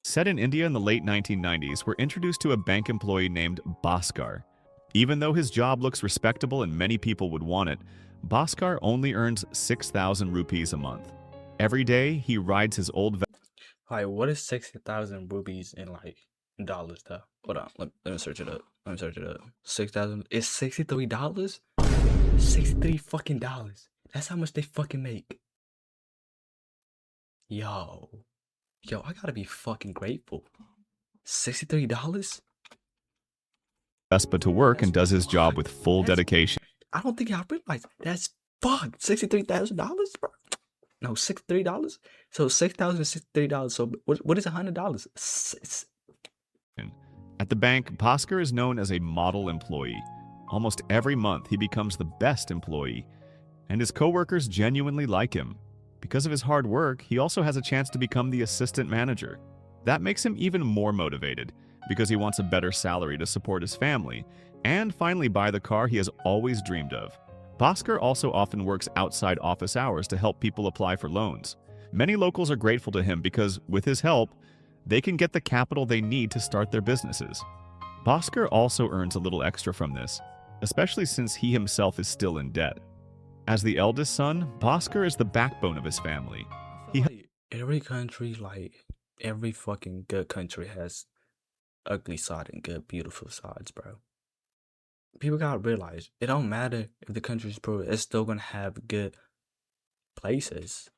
Set in India in the late 1990s, we're introduced to a bank employee named Baskhar. Even though his job looks respectable and many people would want it, Baskhar only earns 6,000 rupees a month. Every day, he rides his old Like, what is 60,000 rupees in like dollars though? Hold on, let me search it up. 6,000 is $63? 63 fucking dollars. That's how much they fucking make. Yo, I gotta be fucking grateful. $63? Vespa to work and does his job with full dedication. I don't think I realized that's fuck $63,000, bro. No, $63. So $6,063. So what is $100? At the bank, Baskhar is known as a model employee. Almost every month, he becomes the best employee, and his coworkers genuinely like him. Because of his hard work, he also has a chance to become the assistant manager. That makes him even more motivated, because he wants a better salary to support his family, and finally buy the car he has always dreamed of. Baskhar also often works outside office hours to help people apply for loans. Many locals are grateful to him because, with his help, they can get the capital they need to start their businesses. Baskhar also earns a little extra from this, especially since he himself is still in debt. As the eldest son, Baskhar is the backbone of his family. Every country, like every fucking good country, has ugly side and good, beautiful sides, bro. People gotta realize it don't matter if the country's poor, it's still gonna have good places.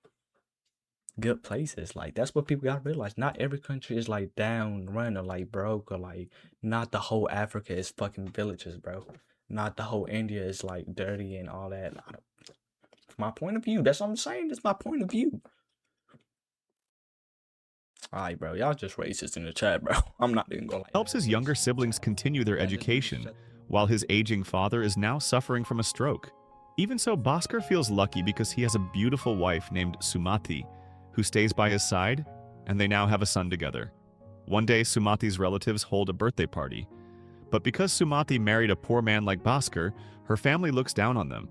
Good places. Like, that's what people gotta realize. Not every country is like down, run, or like broke, or like not the whole Africa is fucking villages, bro. Not the whole India is like dirty and all that. My point of view. That's what I'm saying. That's my point of view. Alright, bro. Y'all just racist in the chat, bro. I'm not even gonna lie. Helps his younger siblings continue their education, while his aging father is now suffering from a stroke. Even so, Baskhar feels lucky because he has a beautiful wife named Sumati, who stays by his side, and they now have a son together. One day, Sumati's relatives hold a birthday party. But because Sumati married a poor man like Baskhar, her family looks down on them.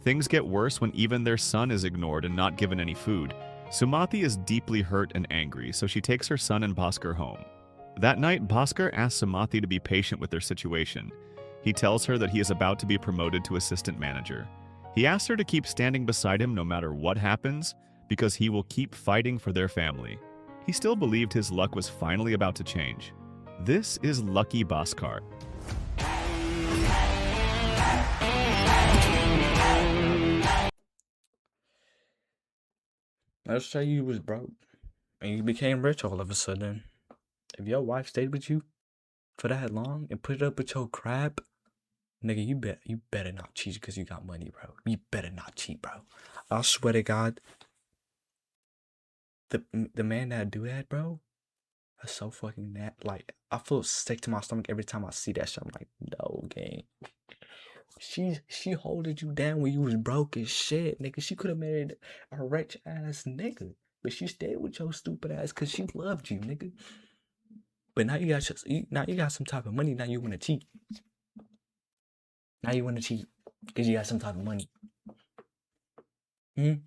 Things get worse when even their son is ignored and not given any food. Sumati is deeply hurt and angry, so she takes her son and Baskhar home. That night, Baskhar asks Sumati to be patient with their situation. He tells her that he is about to be promoted to assistant manager. He asks her to keep standing beside him no matter what happens, because he will keep fighting for their family. He still believed his luck was finally about to change. This is Lucky Baskhar. Let's say you was broke and you became rich all of a sudden. If your wife stayed with you for that long and put up with your crap, nigga, you better not cheat because you got money, bro. You better not cheat, bro. I swear to God, the man that do that, bro, that's so fucking like, I feel sick to my stomach every time I see that shit. I'm like, no, gang. She holded you down when you was broke as shit, nigga. She could have married a rich ass nigga, but she stayed with your stupid ass because she loved you, nigga. But now you got some type of money. Now you want to cheat. Now you want to cheat because you got some type of money. Now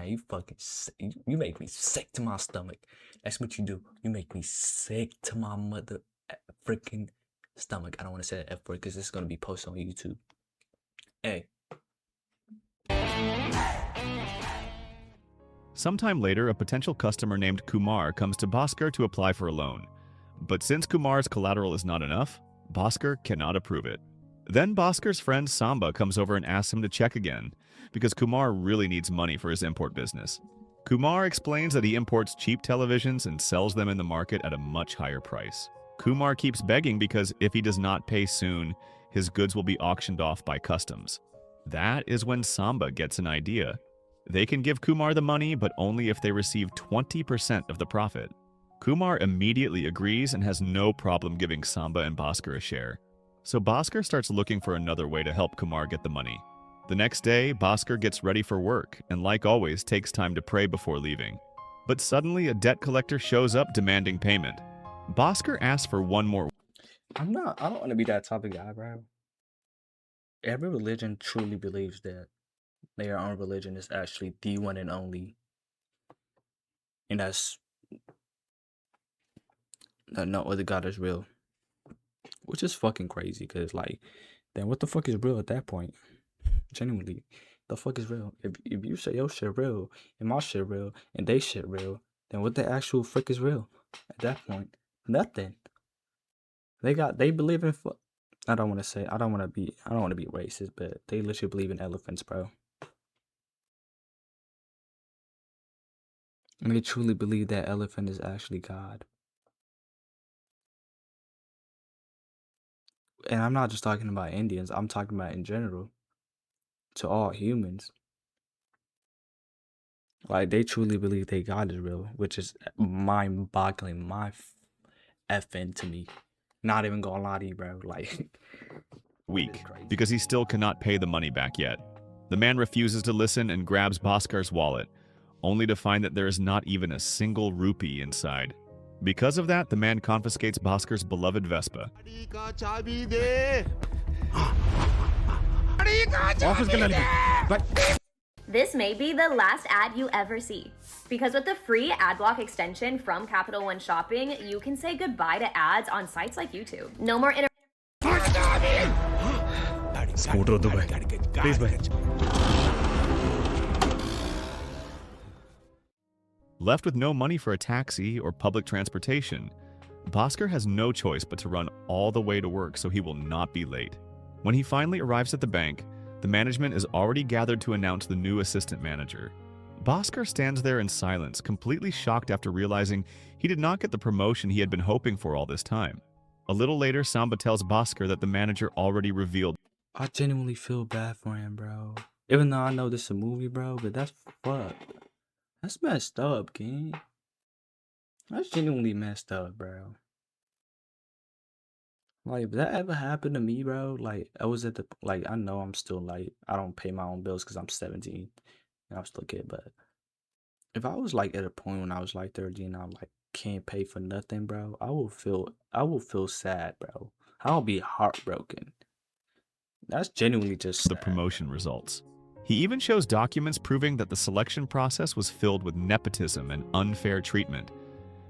you fucking sick. You make me sick to my stomach. That's what you do. You make me sick to my mother freaking stomach. I don't want to say that F word because it's going to be posted on YouTube. Hey. Sometime later, a potential customer named Kumar comes to Baskhar to apply for a loan. But since Kumar's collateral is not enough, Baskhar cannot approve it. Then Baskhar's friend Samba comes over and asks him to check again, because Kumar really needs money for his import business. Kumar explains that he imports cheap televisions and sells them in the market at a much higher price. Kumar keeps begging because if he does not pay soon, his goods will be auctioned off by customs. That is when Samba gets an idea. They can give Kumar the money, but only if they receive 20% of the profit. Kumar immediately agrees and has no problem giving Samba and Baskhar a share. So Baskhar starts looking for another way to help Kumar get the money. The next day, Baskhar gets ready for work and, like always, takes time to pray before leaving. But suddenly, a debt collector shows up demanding payment. Baskhar asks for one more. I don't want to be that type of guy, bro. Every religion truly believes that their own religion is actually the one and only And that's that no other god is real. Which is fucking crazy, cause like, then what the fuck is real at that point? Genuinely, the fuck is real? If you say your shit real and my shit real and they shit real, then what the actual frick is real at that point? Nothing. They believe in I don't want to be racist, but they literally believe in elephants, bro. And they truly believe that elephant is actually God. And I'm not just talking about Indians, I'm talking about in general, to all humans. Like, they truly believe that God is real, which is mind-boggling, effing to me. Not even gonna lie to you, bro. Like, Weak, because he still cannot pay the money back yet. The man refuses to listen and grabs Bhaskhar's wallet, only to find that there is not even a single rupee inside. Because of that, the man confiscates Bhaskhar's beloved Vespa. This may be the last ad you ever see. Because with the free ad block extension from Capital One Shopping, you can say goodbye to ads on sites like YouTube. No more Scooter Dubai. Please, bhai. Left with no money for a taxi or public transportation, Bhaskar has no choice but to run all the way to work so he will not be late. When he finally arrives at the bank, the management is already gathered to announce the new assistant manager. Bhaskar stands there in silence, completely shocked after realizing he did not get the promotion he had been hoping for all this time. A little later, Samba tells Bhaskar that the manager already revealed. I genuinely feel bad for him, bro. Even though I know this is a movie, bro, but that's fucked. That's messed up, King. That's genuinely messed up, bro. Like, if that ever happened to me, bro, like, I was at the, like, I know I'm still, like, I don't pay my own bills because I'm 17 and I'm still a kid, but if I was, like, at a point when I was, like, 30 and I'm, like, can't pay for nothing, bro, I will feel sad, bro. I'll be heartbroken. That's genuinely just The promotion results. He even shows documents proving that the selection process was filled with nepotism and unfair treatment,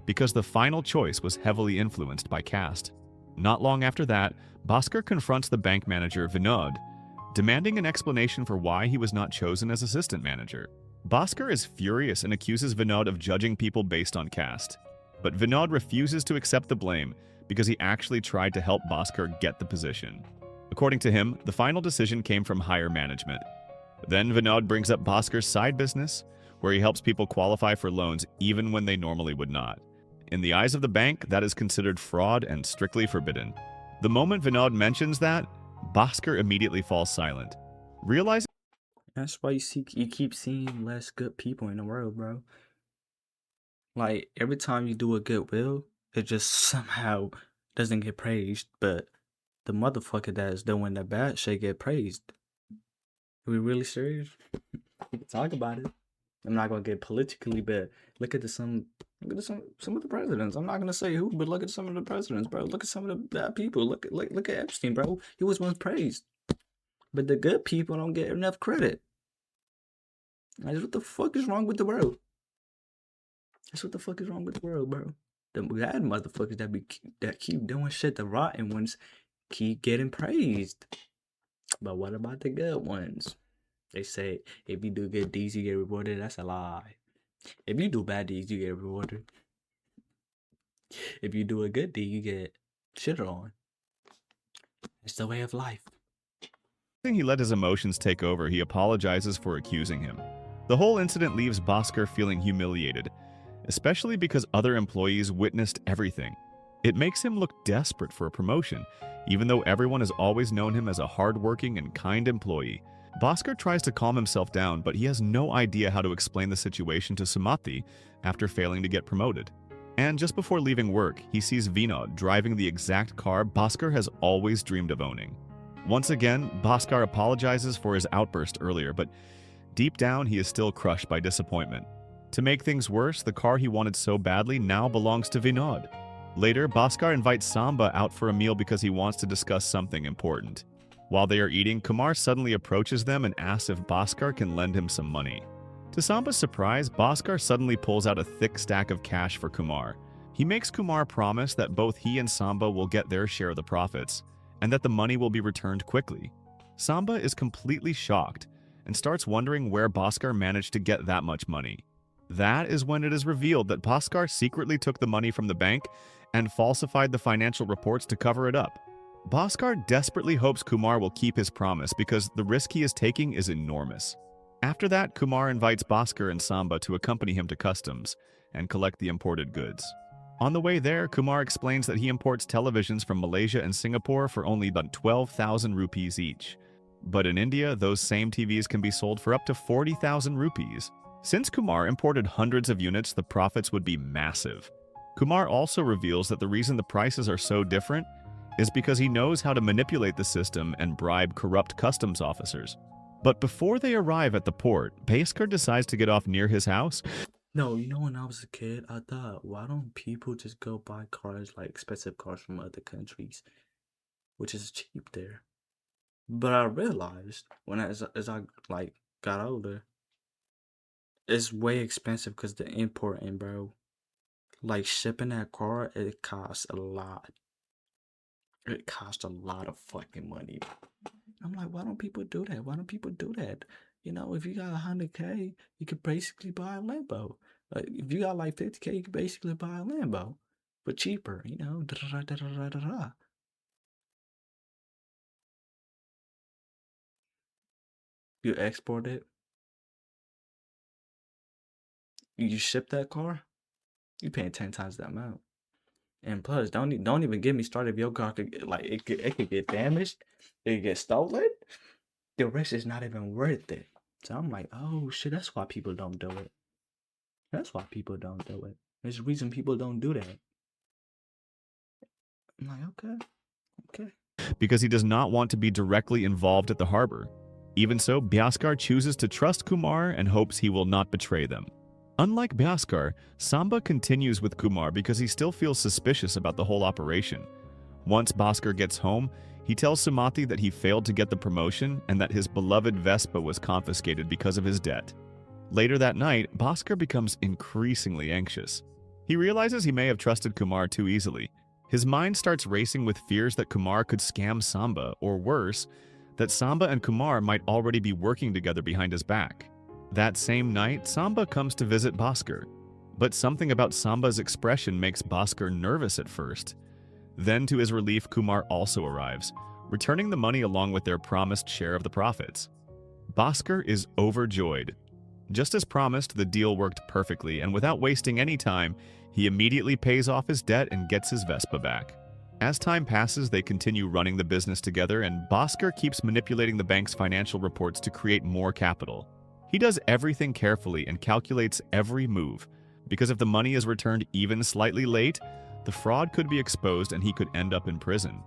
because the final choice was heavily influenced by caste. Not long after that, Bhaskar confronts the bank manager Vinod, demanding an explanation for why he was not chosen as assistant manager. Bhaskar is furious and accuses Vinod of judging people based on caste. But Vinod refuses to accept the blame because he actually tried to help Bhaskar get the position. According to him, the final decision came from higher management. Then Vinod brings up Bhaskar's side business, where he helps people qualify for loans even when they normally would not. In the eyes of the bank, that is considered fraud and strictly forbidden. The moment Vinod mentions that, Bhaskar immediately falls silent. Realizing That's why you keep seeing less good people in the world, bro. Like, every time you do a goodwill, it just somehow doesn't get praised, but the motherfucker that is doing the bad shit get praised. Are we really serious? We can talk about it. I'm not gonna get politically, but look at some of the presidents. I'm not gonna say who, but look at some of the presidents, bro. Look at some of the bad people. Look at Epstein, bro. He was once praised, but the good people don't get enough credit. Like, what the fuck is wrong with the world? That's what the fuck is wrong with the world, bro. The bad motherfuckers that keep doing shit, the rotten ones keep getting praised. But what about the good ones? They say if you do good deeds, you get rewarded. That's a lie. If you do bad deeds, you get rewarded. If you do a good deed, you get shit on. It's the way of life. he let his emotions take over, he apologizes for accusing him. The whole incident leaves Bhaskar feeling humiliated, especially because other employees witnessed everything. It makes him look desperate for a promotion, even though everyone has always known him as a hardworking and kind employee. Bhaskar tries to calm himself down, but he has no idea how to explain the situation to Sumathi after failing to get promoted. And just before leaving work, he sees Vinod driving the exact car Bhaskar has always dreamed of owning. Once again, Bhaskar apologizes for his outburst earlier, but deep down he is still crushed by disappointment. To make things worse, the car he wanted so badly now belongs to Vinod. Later, Bhaskar invites Samba out for a meal because he wants to discuss something important. While they are eating, Kumar suddenly approaches them and asks if Bhaskar can lend him some money. To Samba's surprise, Baskhar suddenly pulls out a thick stack of cash for Kumar. He makes Kumar promise that both he and Samba will get their share of the profits, and that the money will be returned quickly. Samba is completely shocked and starts wondering where Baskhar managed to get that much money. That is when it is revealed that Baskhar secretly took the money from the bank and falsified the financial reports to cover it up. Baskhar desperately hopes Kumar will keep his promise because the risk he is taking is enormous. After that, Kumar invites Baskhar and Samba to accompany him to customs and collect the imported goods. On the way there, Kumar explains that he imports televisions from Malaysia and Singapore for only about 12,000 rupees each. But in India, those same TVs can be sold for up to 40,000 rupees. Since Kumar imported hundreds of units, the profits would be massive. Kumar also reveals that the reason the prices are so different is because he knows how to manipulate the system and bribe corrupt customs officers. But before they arrive at the port, Baskhar decides to get off near his house. No, you know, when I was a kid, I thought, why don't people just go buy cars, like expensive cars from other countries, which is cheap there? But I realized as I like got older, it's way expensive because the importing, bro. Like shipping that car, it costs a lot. It costs a lot of fucking money. I'm like, why don't people do that? Why don't people do that? You know, if you got 100K, you could basically buy a Lambo. Like, if you got like 50K, you could basically buy a Lambo, but cheaper. You know, You export it, you ship that car, you paying 10 times that amount. And plus, don't even get me started if your car could it could get damaged, it could get stolen. The risk is not even worth it. So I'm like, oh shit, that's why people don't do it. That's why people don't do it. There's a reason people don't do that. I'm like, okay. Because he does not want to be directly involved at the harbor. Even so, Baskhar chooses to trust Kumar and hopes he will not betray them. Unlike Baskhar, Samba continues with Kumar because he still feels suspicious about the whole operation. Once Baskhar gets home, he tells Sumati that he failed to get the promotion and that his beloved Vespa was confiscated because of his debt. Later that night, Baskhar becomes increasingly anxious. He realizes he may have trusted Kumar too easily. His mind starts racing with fears that Kumar could scam Samba, or worse, that Samba and Kumar might already be working together behind his back. That same night, Samba comes to visit Baskhar. But something about Samba's expression makes Baskhar nervous at first. Then, to his relief, Kumar also arrives, returning the money along with their promised share of the profits. Baskhar is overjoyed. Just as promised, the deal worked perfectly, and without wasting any time, he immediately pays off his debt and gets his Vespa back. As time passes, they continue running the business together, and Baskhar keeps manipulating the bank's financial reports to create more capital. He does everything carefully and calculates every move, because if the money is returned even slightly late, the fraud could be exposed and he could end up in prison.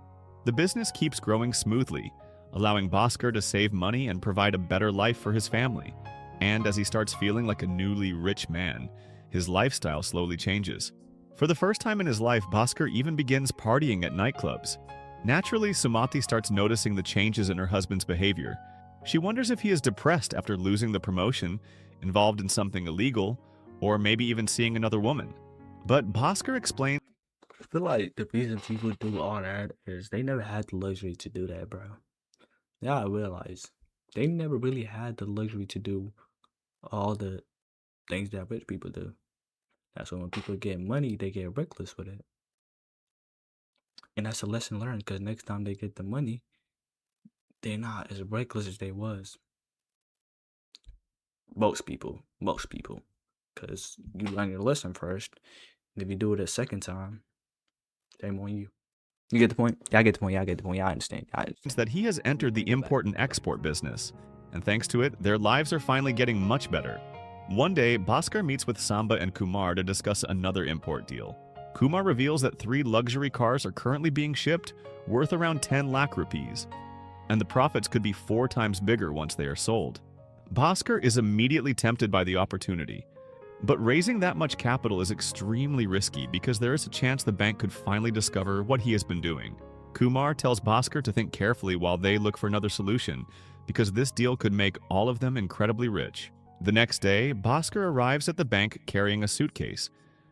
The business keeps growing smoothly, allowing Baskhar to save money and provide a better life for his family. And as he starts feeling like a newly rich man, his lifestyle slowly changes. For the first time in his life, Baskhar even begins partying at nightclubs. Naturally, Sumati starts noticing the changes in her husband's behavior. She wonders if he is depressed after losing the promotion, involved in something illegal, or maybe even seeing another woman. But Baskhar explains I feel like the reason people do all that is they never had the luxury to do that, bro. Now I realize they never really had the luxury to do all the things that rich people do. That's why when people get money, they get reckless with it. And that's a lesson learned, because next time they get the money, they're not as reckless as they was. Most people. Because you learn your lesson first. And if you do it a second time, shame on you. You get the point? Yeah, I get the point. Yeah, I understand. that he has entered the import and export business, and thanks to it, their lives are finally getting much better. One day, Baskhar meets with Samba and Kumar to discuss another import deal. Kumar reveals that 3 luxury cars are currently being shipped, worth around 10 lakh rupees, and the profits could be 4 times bigger once they are sold. Baskhar is immediately tempted by the opportunity, but raising that much capital is extremely risky because there is a chance the bank could finally discover what he has been doing. Kumar tells Baskhar to think carefully while they look for another solution, because this deal could make all of them incredibly rich. The next day, Baskhar arrives at the bank carrying a suitcase,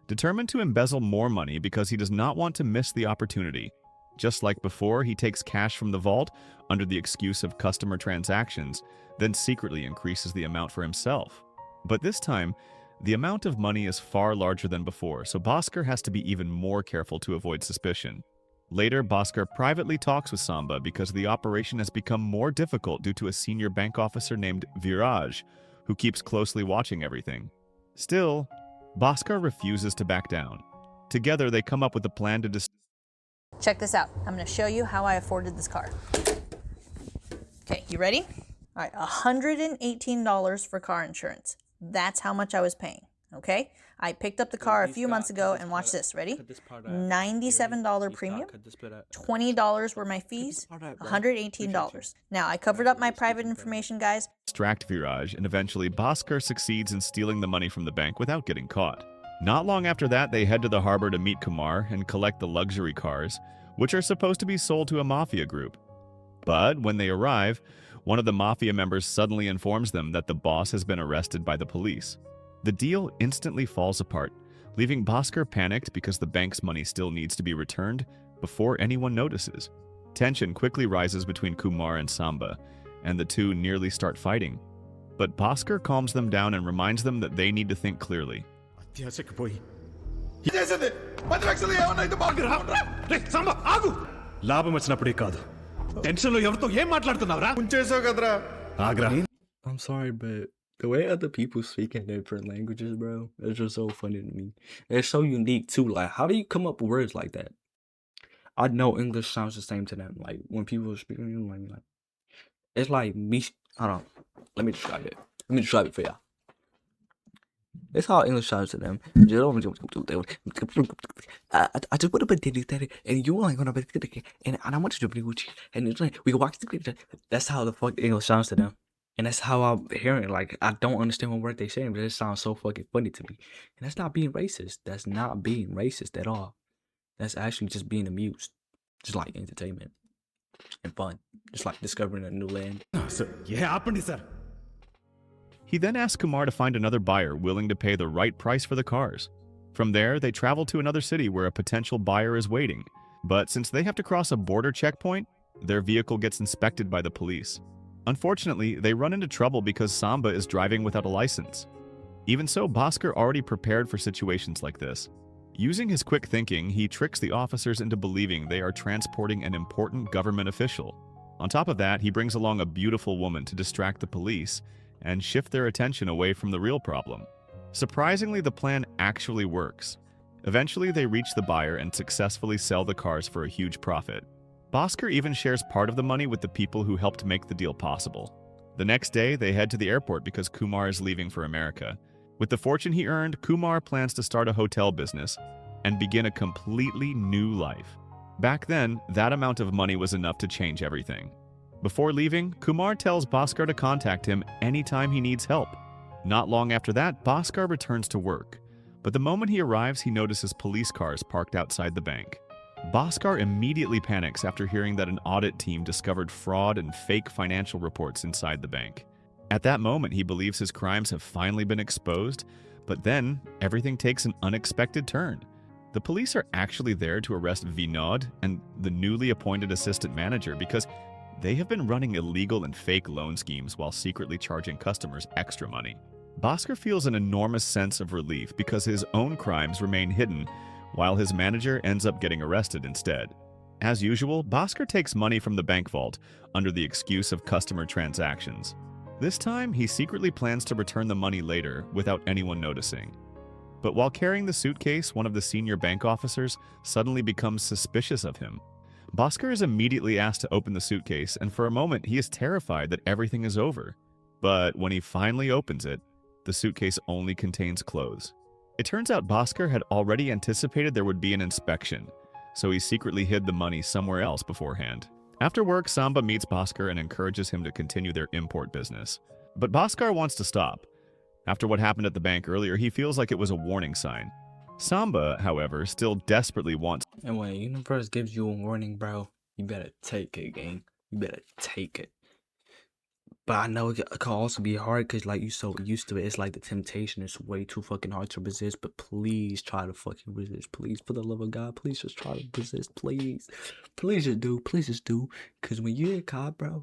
determined to embezzle more money because he does not want to miss the opportunity. Just like before, he takes cash from the vault under the excuse of customer transactions, then secretly increases the amount for himself. But this time, the amount of money is far larger than before, so Baskhar has to be even more careful to avoid suspicion. Later, Baskhar privately talks with Samba because the operation has become more difficult due to a senior bank officer named Viraj, who keeps closely watching everything. Still, Baskhar refuses to back down. Together, they come up with a plan to Check this out. I'm going to show you how I afforded this car. Okay, you ready? All right, $118 for car insurance. That's how much I was paying, okay? I picked up the car a few months ago, and watch this, ready? $97 premium, $20 were my fees, $118. Now, I covered up my private information, guys. distract Viraj, and eventually Baskhar succeeds in stealing the money from the bank without getting caught. Not long after that, they head to the harbor to meet Kumar and collect the luxury cars, which are supposed to be sold to a mafia group. But when they arrive, one of the mafia members suddenly informs them that the boss has been arrested by the police. The deal instantly falls apart, leaving Baskhar panicked because the bank's money still needs to be returned before anyone notices. Tension quickly rises between Kumar and Samba, and the two nearly start fighting. But Baskhar calms them down and reminds them that they need to think clearly. లాభం వచ్చినప్పుడే కాదు టెన్షన్లో ఎవరితో ఏం మాట్లాడుతున్నావురా ఉంచేసావు కదరా Agra I'm sorry, but the way other people speak in different languages, bro, it's just so funny to me. It's so unique too. Like, how do you come up with words like that? I know English sounds the same to them. Like when people are speaking, like it's like me. Hold on, let me describe it. Let me describe it for y'all. That's how English sounds to them. I just want to put that, and you like gonna and I want to do, and it's like we can watch the. That's how the fuck English sounds to them. And that's how I'm hearing it. Like, I don't understand what word they're saying, but it sounds so fucking funny to me. And that's not being racist. That's not being racist at all. That's actually just being amused. Just like entertainment. And fun. Just like discovering a new land. Sir ఏ ఆపండి sir He then asks Kumar to find another buyer willing to pay the right price for the cars. From there, they travel to another city where a potential buyer is waiting. But since they have to cross a border checkpoint, their vehicle gets inspected by the police. Unfortunately, they run into trouble because Samba is driving without a license. Even so, Baskhar already prepared for situations like this. Using his quick thinking, he tricks the officers into believing they are transporting an important government official. On top of that, he brings along a beautiful woman to distract the police and shift their attention away from the real problem. Surprisingly, the plan actually works. Eventually, they reach the buyer and successfully sell the cars for a huge profit. Baskhar even shares part of the money with the people who helped make the deal possible. The next day, they head to the airport because Kumar is leaving for America. With the fortune he earned, Kumar plans to start a hotel business and begin a completely new life. Back then, that amount of money was enough to change everything. Before leaving, Kumar tells Baskhar to contact him anytime he needs help. Not long after that, Baskhar returns to work. But the moment he arrives, he notices police cars parked outside the bank. Baskhar immediately panics after hearing that an audit team discovered fraud and fake financial reports inside the bank. At that moment, he believes his crimes have finally been exposed, but then everything takes an unexpected turn. The police are actually there to arrest Vinod and the newly appointed assistant manager because they have been running illegal and fake loan schemes while secretly charging customers extra money. Baskhar feels an enormous sense of relief because his own crimes remain hidden while his manager ends up getting arrested instead. As usual, Baskhar takes money from the bank vault under the excuse of customer transactions. This time, he secretly plans to return the money later without anyone noticing. But while carrying the suitcase, one of the senior bank officers suddenly becomes suspicious of him. Baskhar is immediately asked to open the suitcase, and for a moment, he is terrified that everything is over. But when he finally opens it, the suitcase only contains clothes. It turns out Baskhar had already anticipated there would be an inspection, so he secretly hid the money somewhere else beforehand. After work, Samba meets Baskhar and encourages him to continue their import business. But Baskhar wants to stop. After what happened at the bank earlier, he feels like it was a warning sign. Samba, however, still desperately wants. And when the universe gives you a warning, bro, you better take it, gang. You better take it. But I know it can also be hard because, like, you so used to it. It's like the temptation is way too fucking hard to resist. But please try to fucking resist. Please, for the love of God, please just try to resist. Please. Please just do. Please just do. Because when you get caught, bro,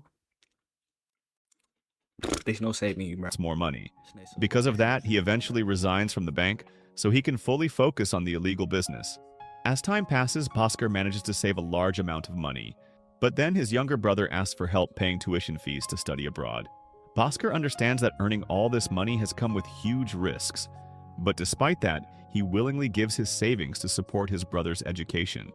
there's no saving you, bro. More money. Because of that, he eventually resigns from the bank so he can fully focus on the illegal business. As time passes, Baskhar manages to save a large amount of money. But then his younger brother asks for help paying tuition fees to study abroad. Baskhar understands that earning all this money has come with huge risks. But despite that, he willingly gives his savings to support his brother's education.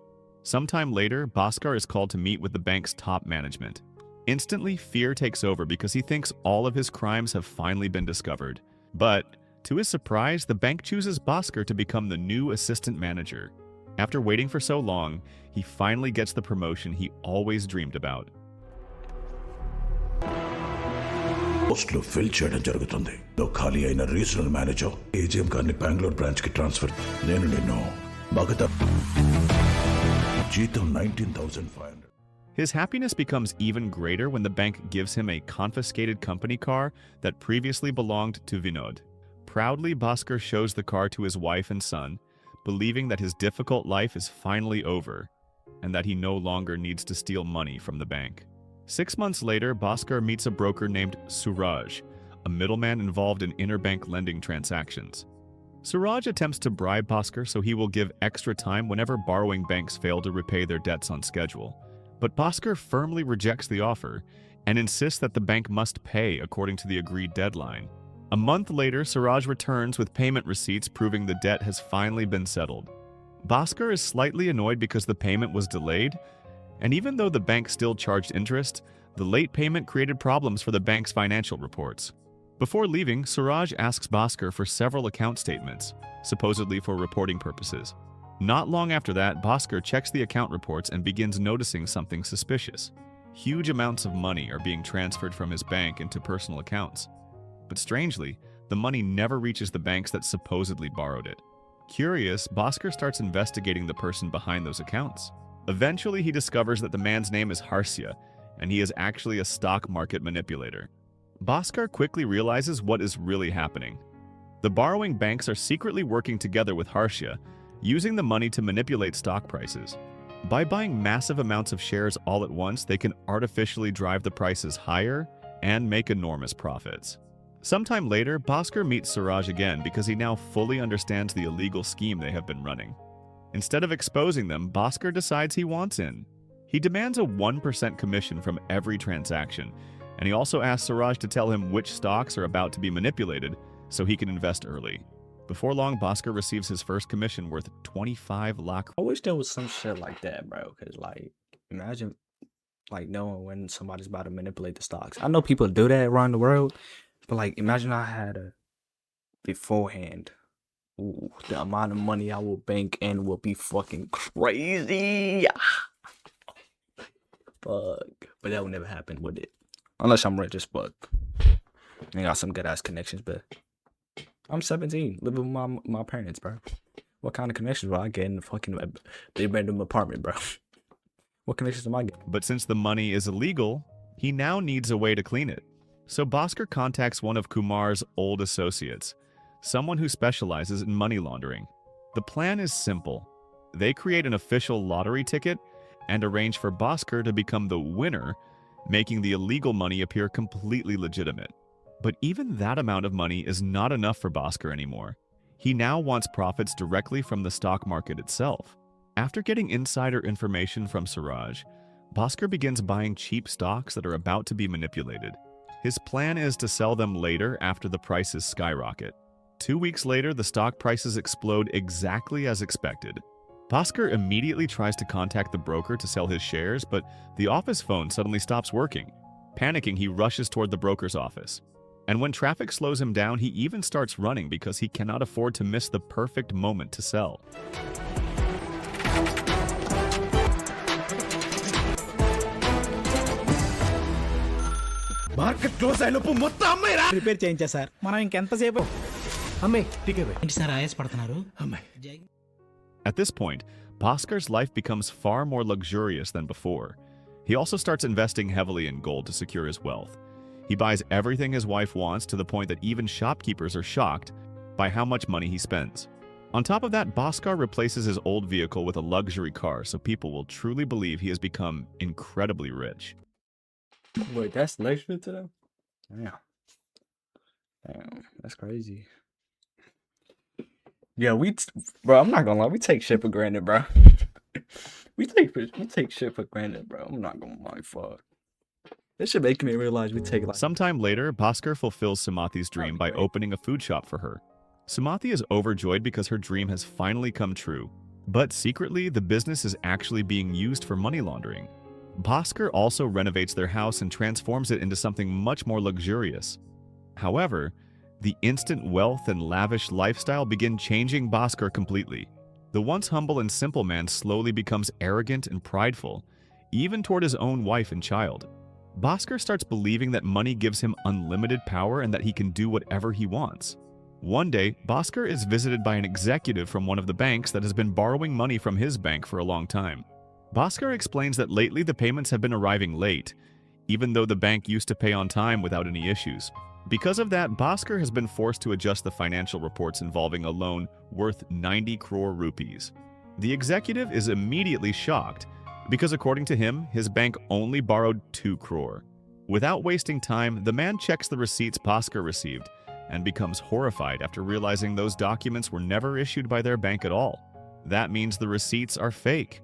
Sometime later, Baskhar is called to meet with the bank's top management. Instantly, fear takes over because he thinks all of his crimes have finally been discovered. But, to his surprise, the bank chooses Baskhar to become the new assistant manager. After waiting for so long, he finally gets the promotion he always dreamed about. పోస్టులు fill చేయడం జరుగుతుంది. ఖాళీ అయిన regional manager AGM గారిని Bengaluru branch కి transfer. నేను నిన్ను బాగా జీతం 19,500. His happiness becomes even greater when the bank gives him a confiscated company car that previously belonged to Vinod. Proudly, Baskhar shows the car to his wife and son, believing that his difficult life is finally over and that he no longer needs to steal money from the bank. 6 months later, Baskhar meets a broker named Suraj, a middleman involved in interbank lending transactions. Suraj attempts to bribe Baskhar so he will give extra time whenever borrowing banks fail to repay their debts on schedule. But Baskhar firmly rejects the offer and insists that the bank must pay according to the agreed deadline. A month later, Suraj returns with payment receipts proving the debt has finally been settled. Baskhar is slightly annoyed because the payment was delayed, and even though the bank still charged interest, the late payment created problems for the bank's financial reports. Before leaving, Suraj asks Baskhar for several account statements, supposedly for reporting purposes. Not long after that, Baskhar checks the account reports and begins noticing something suspicious. Huge amounts of money are being transferred from his bank into personal accounts. But strangely, the money never reaches the banks that supposedly borrowed it. Curious, Baskhar starts investigating the person behind those accounts. Eventually, he discovers that the man's name is Harsha, and he is actually a stock market manipulator. Baskhar quickly realizes what is really happening. The borrowing banks are secretly working together with Harsha, using the money to manipulate stock prices. By buying massive amounts of shares all at once, they can artificially drive the prices higher and make enormous profits. Sometime later, Baskhar meets Suraj again because he now fully understands the illegal scheme they have been running. Instead of exposing them, Baskhar decides he wants in. He demands a 1% commission from every transaction, and he also asks Suraj to tell him which stocks are about to be manipulated so he can invest early. Before long, Baskhar receives his first commission worth 25 lakh. I wish there was some shit like that, bro. Because, like, imagine, like, knowing when somebody's about to manipulate the stocks. I know people do that around the world, but, like, imagine I had a beforehand. Ooh, the amount of money I will bank in will be fucking crazy. Fuck. But that will never happen, would it? Unless I'm rich as fuck. I got some good ass connections, but I'm 17, living with my parents, bro. What kind of connections will I get in the fucking big bedroom apartment, bro? What connections am I getting? But since the money is illegal, he now needs a way to clean it. So Baskhar contacts one of Kumar's old associates, someone who specializes in money laundering. The plan is simple. They create an official lottery ticket and arrange for Baskhar to become the winner, making the illegal money appear completely legitimate. But even that amount of money is not enough for Baskhar anymore. He now wants profits directly from the stock market itself. After getting insider information from Suraj, Baskhar begins buying cheap stocks that are about to be manipulated. His plan is to sell them later after the prices skyrocket. 2 weeks later, the stock prices explode exactly as expected. Baskhar immediately tries to contact the broker to sell his shares, but the office phone suddenly stops working. Panicking, he rushes toward the broker's office. And when traffic slows him down, he even starts running because he cannot afford to miss the perfect moment to sell. Market close అయినప్పుడు మొత్తం అమ్మాయిరా prepare చేయించా sir. మనం ఇంకెంతసేపు అమ్మాయి ticket ఏంటి sir ఆయాసపడుతున్నారు? అమ్మాయి. At this point, Baskhar's life becomes far more luxurious than before. He also starts investing heavily in gold to secure his wealth. He buys everything his wife wants to the point that even shopkeepers are shocked by how much money he spends. On top of that, Baskhar replaces his old vehicle with a luxury car so people will truly believe he has become incredibly rich. Wait, that's luxury to them? Damn, that's crazy. Yeah, bro, I'm not gonna lie, we take shit for granted, bro. we take shit for granted, bro. I'm not gonna lie, fuck. This should make me realize we take like. Sometime later, Baskhar fulfills Sumathi's dream by opening a food shop for her. Sumathi is overjoyed because her dream has finally come true, but secretly, the business is actually being used for money laundering. Baskhar also renovates their house and transforms it into something much more luxurious. However, the instant wealth and lavish lifestyle begin changing Baskhar completely. The once humble and simple man slowly becomes arrogant and prideful, even toward his own wife and child. Baskhar starts believing that money gives him unlimited power and that he can do whatever he wants. One day, Baskhar is visited by an executive from one of the banks that has been borrowing money from his bank for a long time. Baskhar explains that lately the payments have been arriving late, even though the bank used to pay on time without any issues. Because of that, Baskhar has been forced to adjust the financial reports involving a loan worth 90 crore rupees. The executive is immediately shocked because according to him, his bank only borrowed 2 crore. Without wasting time, the man checks the receipts Baskhar received and becomes horrified after realizing those documents were never issued by their bank at all. That means the receipts are fake.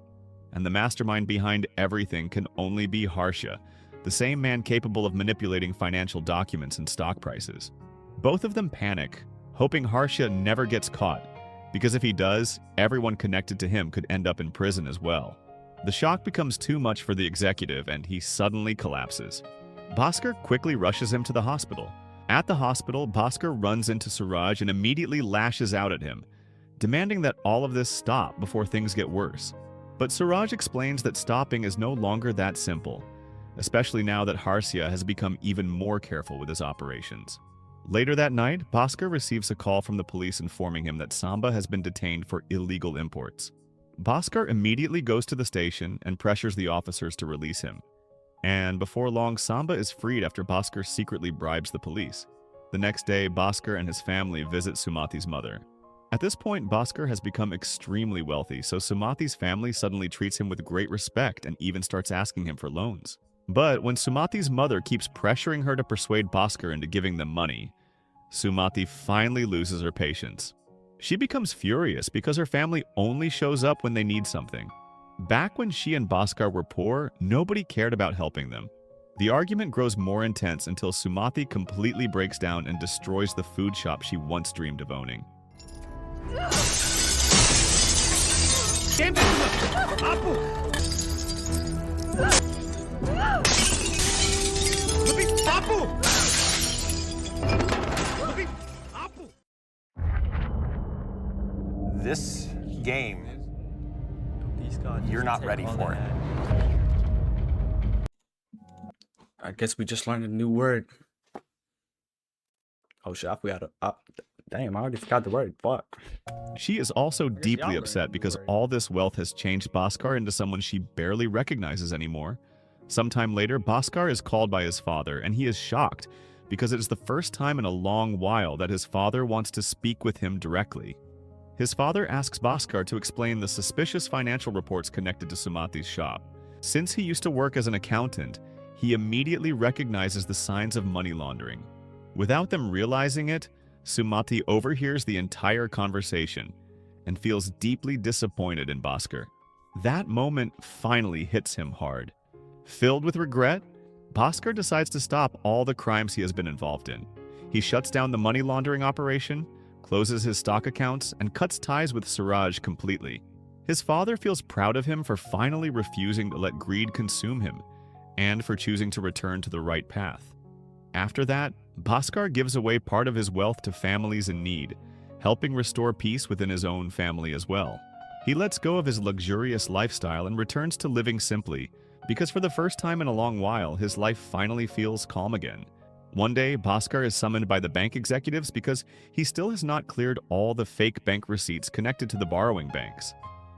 And the mastermind behind everything can only be Harsha, the same man capable of manipulating financial documents and stock prices. Both of them panic, hoping Harsha never gets caught, because if he does, everyone connected to him could end up in prison as well. The shock becomes too much for the executive and he suddenly collapses. Baskhar quickly rushes him to the hospital. At the hospital, Baskhar runs into Suraj and immediately lashes out at him, demanding that all of this stop before things get worse. But Suraj explains that stopping is no longer that simple, especially now that Harsha has become even more careful with his operations. Later that night, Baskhar receives a call from the police informing him that Samba has been detained for illegal imports. Baskhar immediately goes to the station and pressures the officers to release him. And before long, Samba is freed after Baskhar secretly bribes the police. The next day, Baskhar and his family visit Sumathi's mother. At this point, Baskhar has become extremely wealthy, so Sumathi's family suddenly treats him with great respect and even starts asking him for loans. But when Sumathi's mother keeps pressuring her to persuade Baskhar into giving them money, Sumathi finally loses her patience. She becomes furious because her family only shows up when they need something. Back when she and Baskhar were poor, nobody cared about helping them. The argument grows more intense until Sumathi completely breaks down and destroys the food shop she once dreamed of owning. This game, you're not ready for it. I guess we just learned a new word. Oh shit, I forgot damn, I already forgot the word. Fuck. She is also deeply upset because all this wealth has changed Baskhar into someone she barely recognizes anymore. Sometime later, Baskhar is called by his father, and he is shocked because it is the first time in a long while that his father wants to speak with him directly. His father asks Baskhar to explain the suspicious financial reports connected to Sumathi's shop. Since he used to work as an accountant, he immediately recognizes the signs of money laundering. Without them realizing it, Sumathi overhears the entire conversation and feels deeply disappointed in Baskhar. That moment finally hits him hard. Filled with regret, Baskhar decides to stop all the crimes he has been involved in. He shuts down the money laundering operation, closes his stock accounts, and cuts ties with Suraj completely. His father feels proud of him for finally refusing to let greed consume him, and for choosing to return to the right path. After that, Baskhar gives away part of his wealth to families in need, helping restore peace within his own family as well. He lets go of his luxurious lifestyle and returns to living simply, because for the first time in a long while, his life finally feels calm again. One day, Baskhar is summoned by the bank executives because he still has not cleared all the fake bank receipts connected to the borrowing banks.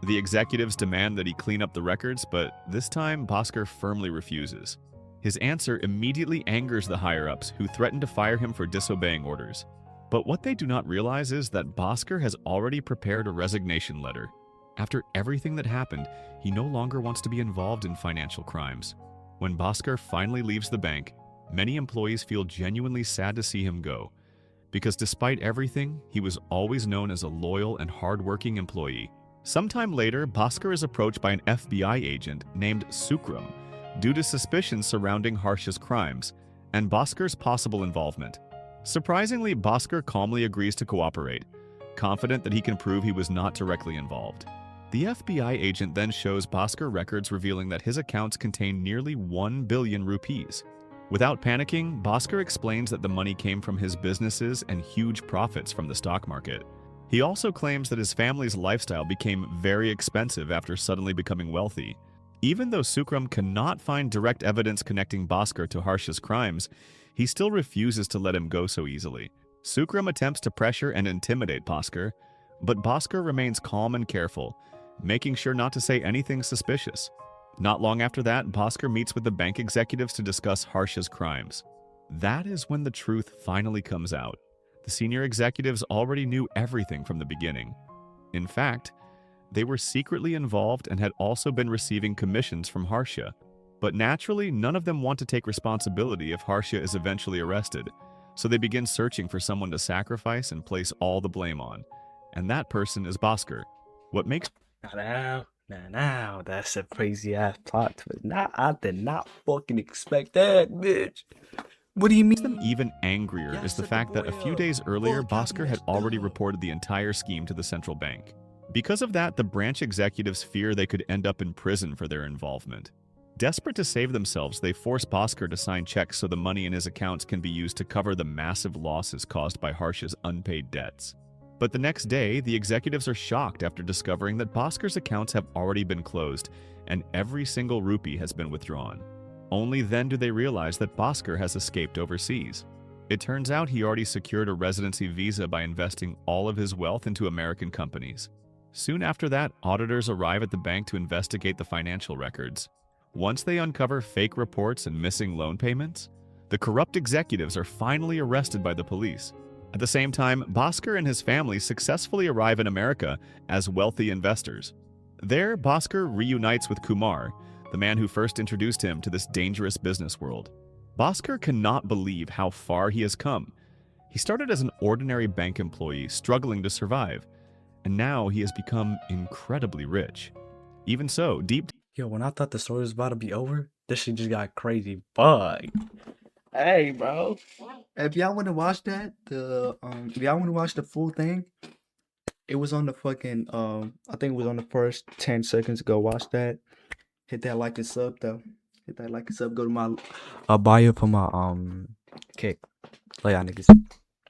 The executives demand that he clean up the records, but this time, Baskhar firmly refuses. His answer immediately angers the higher-ups, who threaten to fire him for disobeying orders. But what they do not realize is that Baskhar has already prepared a resignation letter. After everything that happened, he no longer wants to be involved in financial crimes. When Baskhar finally leaves the bank, many employees feel genuinely sad to see him go, because despite everything, he was always known as a loyal and hard-working employee. Sometime later, Baskhar is approached by an FBI agent named Sukram due to suspicions surrounding Harsha's crimes and Baskhar's possible involvement. Surprisingly, Baskhar calmly agrees to cooperate, confident that he can prove he was not directly involved. The FBI agent then shows Baskhar records revealing that his accounts contain nearly 1 billion rupees. Without panicking, Baskhar explains that the money came from his businesses and huge profits from the stock market. He also claims that his family's lifestyle became very expensive after suddenly becoming wealthy. Even though Sukram cannot find direct evidence connecting Baskhar to Harsha's crimes, he still refuses to let him go so easily. Sukram attempts to pressure and intimidate Baskhar, but Baskhar remains calm and careful, making sure not to say anything suspicious. Not long after that, Baskhar meets with the bank executives to discuss Harsha's crimes. That is when the truth finally comes out. The senior executives already knew everything from the beginning. In fact, they were secretly involved and had also been receiving commissions from Harsha. But naturally, none of them want to take responsibility if Harsha is eventually arrested, so they begin searching for someone to sacrifice and place all the blame on. And that person is Baskhar. What makes Now, that's a crazy ass plot twist. I did not fucking expect that, bitch. What do you mean? them even angrier is the fact that a few days earlier, Baskhar had already reported the entire scheme to the central bank. Because of that, the branch executives fear they could end up in prison for their involvement. Desperate to save themselves, they force Baskhar to sign checks so the money in his accounts can be used to cover the massive losses caused by Harsha's unpaid debts. But the next day, the executives are shocked after discovering that Baskhar's accounts have already been closed and every single rupee has been withdrawn. Only then do they realize that Baskhar has escaped overseas. It turns out he already secured a residency visa by investing all of his wealth into American companies. Soon after that, auditors arrive at the bank to investigate the financial records. Once they uncover fake reports and missing loan payments, the corrupt executives are finally arrested by the police. At the same time, Baskhar and his family successfully arrive in America as wealthy investors. There, Baskhar reunites with Kumar, the man who first introduced him to this dangerous business world. Baskhar cannot believe how far he has come. He started as an ordinary bank employee, struggling to survive, and now he has become incredibly rich. Even so, Yo, when I thought the story was about to be over, this shit just got crazy. But hey, bro, if y'all want to watch that, if y'all want to watch the full thing, it was on the fucking I think it was on the first 10 seconds ago. Watch that. Hit that like and sub though. Hit that like and sub. Go to my bio for my kick. Lay y'all niggas.